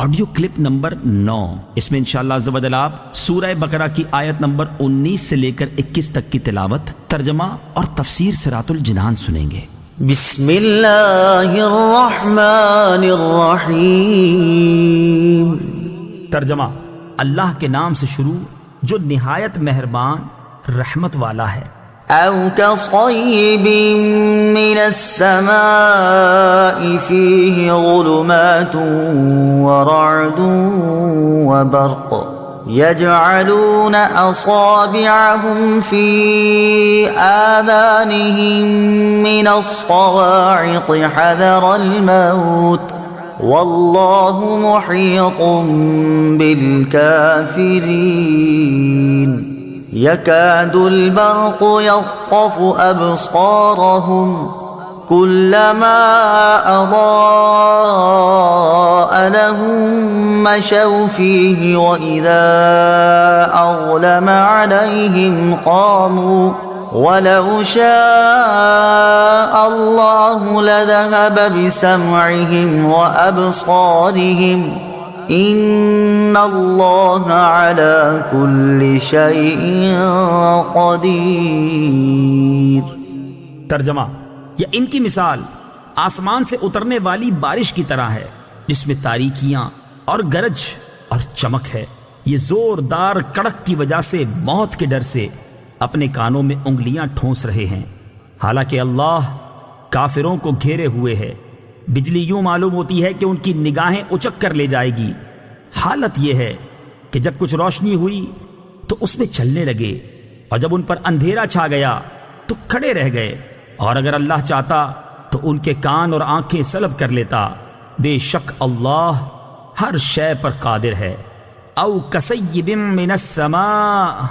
Audio clip number 9، اس میں انشاءاللہ عز و جل آپ سورہ بقرہ کی آیت نمبر 19 سے لے کر 21 تک کی تلاوت، ترجمہ اور تفسیر صراط الجنان سنیں گے۔ بسم اللہ الرحمن الرحیم۔ ترجمہ: اللہ کے نام سے شروع جو نہایت مہربان رحمت والا ہے۔ او كصيب من السماء فيه ظلمات ورعد وبرق يجعلون أصابعهم في آذانهم من الصواعق حذر الموت والله محيط بالكافرين يكاد البرق يخطف أبصارهم كلما أضاء لهم مشوا فيه وإذا أظلم عليهم قاموا ولو شاء الله لذهب بسمعهم وأبصارهم ان اللہ علی کل شیء قدیر۔ ترجمہ: یا ان کی مثال آسمان سے اترنے والی بارش کی طرح ہے جس میں تاریکیاں اور گرج اور چمک ہے۔ یہ زوردار کڑک کی وجہ سے موت کے ڈر سے اپنے کانوں میں انگلیاں ٹھونس رہے ہیں، حالانکہ اللہ کافروں کو گھیرے ہوئے ہے۔ بجلی یوں معلوم ہوتی ہے کہ ان کی نگاہیں اچک کر لے جائے گی۔ حالت یہ ہے کہ جب کچھ روشنی ہوئی تو اس میں چلنے لگے، اور جب ان پر اندھیرا چھا گیا تو کھڑے رہ گئے، اور اگر اللہ چاہتا تو ان کے کان اور آنکھیں سلب کر لیتا۔ بے شک اللہ ہر شے پر قادر ہے۔ او کصیب من السماء،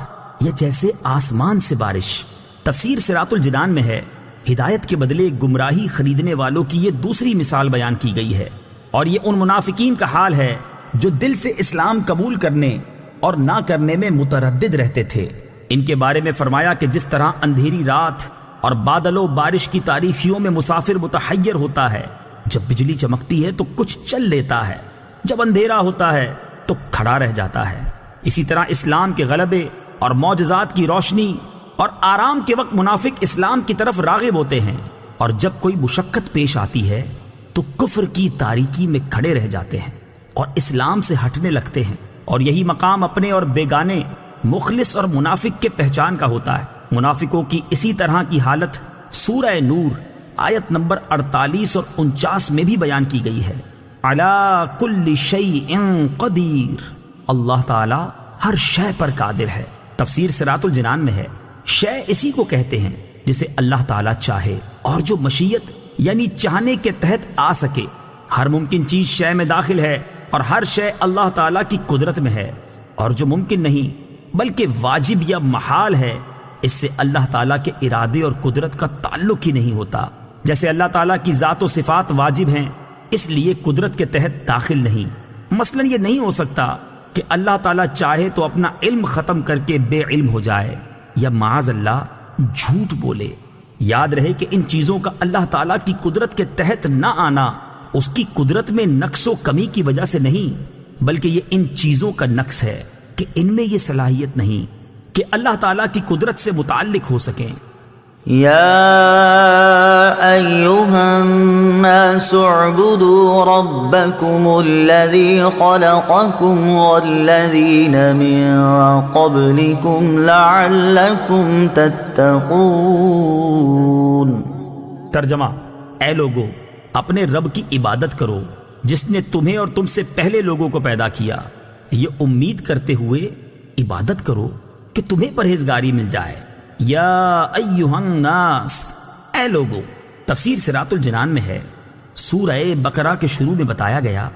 یہ جیسے آسمان سے بارش۔ تفسیر صراط الجنان میں ہے، ہدایت کے بدلے گمراہی خریدنے والوں کی یہ دوسری مثال بیان کی گئی ہے، اور یہ ان منافقین کا حال ہے جو دل سے اسلام قبول کرنے اور نہ کرنے میں متردد رہتے تھے۔ ان کے بارے میں فرمایا کہ جس طرح اندھیری رات اور بادل و بارش کی تاریکیوں میں مسافر متحیر ہوتا ہے، جب بجلی چمکتی ہے تو کچھ چل لیتا ہے، جب اندھیرا ہوتا ہے تو کھڑا رہ جاتا ہے، اسی طرح اسلام کے غلبے اور معجزات کی روشنی اور آرام کے وقت منافق اسلام کی طرف راغب ہوتے ہیں، اور جب کوئی مشقت پیش آتی ہے تو کفر کی تاریکی میں کھڑے رہ جاتے ہیں اور اسلام سے ہٹنے لگتے ہیں۔ اور یہی مقام اپنے اور بیگانے، مخلص اور منافق کے پہچان کا ہوتا ہے۔ منافقوں کی اسی طرح کی حالت سورہ نور آیت نمبر 48 اور 49 میں بھی بیان کی گئی ہے۔ علی کل شیء قدیر، اللہ تعالی ہر شے پر قادر ہے۔ تفسیر صراط الجنان میں ہے، شے اسی کو کہتے ہیں جسے اللہ تعالیٰ چاہے اور جو مشیت یعنی چاہنے کے تحت آ سکے۔ ہر ممکن چیز شے میں داخل ہے، اور ہر شے اللہ تعالیٰ کی قدرت میں ہے، اور جو ممکن نہیں بلکہ واجب یا محال ہے اس سے اللہ تعالیٰ کے ارادے اور قدرت کا تعلق ہی نہیں ہوتا۔ جیسے اللہ تعالیٰ کی ذات و صفات واجب ہیں، اس لیے قدرت کے تحت داخل نہیں۔ مثلا یہ نہیں ہو سکتا کہ اللہ تعالیٰ چاہے تو اپنا علم ختم کر کے بے علم ہو جائے، یا معاذ اللہ جھوٹ بولے۔ یاد رہے کہ ان چیزوں کا اللہ تعالیٰ کی قدرت کے تحت نہ آنا اس کی قدرت میں نقص و کمی کی وجہ سے نہیں، بلکہ یہ ان چیزوں کا نقص ہے کہ ان میں یہ صلاحیت نہیں کہ اللہ تعالیٰ کی قدرت سے متعلق ہو سکیں۔ یا ایہا الناس اعبدوا ربکم الذی خلقکم والذین من قبلکم لعلکم تتقون۔ ترجمہ: اے لوگو، اپنے رب کی عبادت کرو جس نے تمہیں اور تم سے پہلے لوگوں کو پیدا کیا، یہ امید کرتے ہوئے عبادت کرو کہ تمہیں پرہیزگاری مل جائے۔ یا ایہا الناس، اے لوگو۔ تفسیر صراط الجنان میں ہے، سورہ بقرہ کے شروع میں بتایا گیا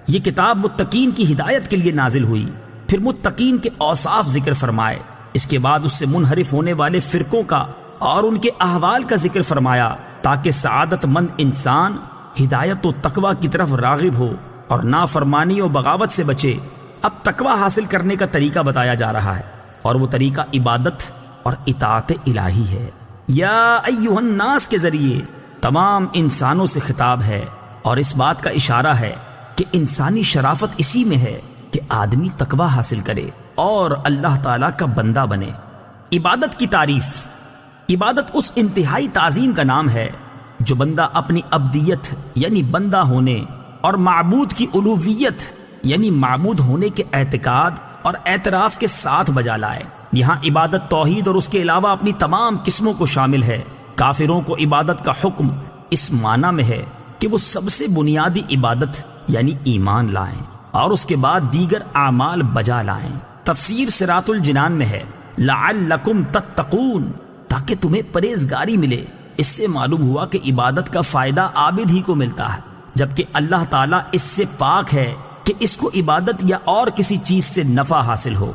یہ کتاب متقین کی ہدایت کے لیے نازل ہوئی، پھر متقین کے اوصاف ذکر فرمائے، اس کے بعد اس سے منحرف ہونے والے فرقوں کا اور ان کے احوال کا ذکر فرمایا، تاکہ سعادت مند انسان ہدایت و تقوی کی طرف راغب ہو اور نافرمانی و بغاوت سے بچے۔ اب تقوی حاصل کرنے کا طریقہ بتایا جا رہا ہے، اور وہ طریقہ عبادت اور اطاعت الہی ہے۔ یا ایہا الناس کے ذریعے تمام انسانوں سے خطاب ہے، اور اس بات کا اشارہ ہے کہ انسانی شرافت اسی میں ہے کہ آدمی تقوی حاصل کرے اور اللہ تعالیٰ کا بندہ بنے۔ عبادت کی تعریف۔ عبادت اس انتہائی تعظیم کا نام ہے جو بندہ اپنی عبدیت یعنی بندہ ہونے اور معبود کی الوہیت یعنی معبود ہونے کے اعتقاد اور اعتراف کے ساتھ بجا لائے۔ یہاں عبادت توحید اور اس کے علاوہ اپنی تمام قسموں کو شامل ہے۔ کافروں کو عبادت کا حکم اس معنی میں ہے کہ وہ سب سے بنیادی عبادت یعنی ایمان لائیں اور اس کے بعد دیگر اعمال بجا لائیں۔ تفسیر صراط الجنان میں ہے لعلکم تتقون، تاکہ تمہیں پرہیزگاری ملے۔ اس سے معلوم ہوا کہ عبادت کا فائدہ عابد ہی کو ملتا ہے، جبکہ اللہ تعالیٰ اس سے پاک ہے کہ اس کو عبادت یا اور کسی چیز سے نفع حاصل ہو۔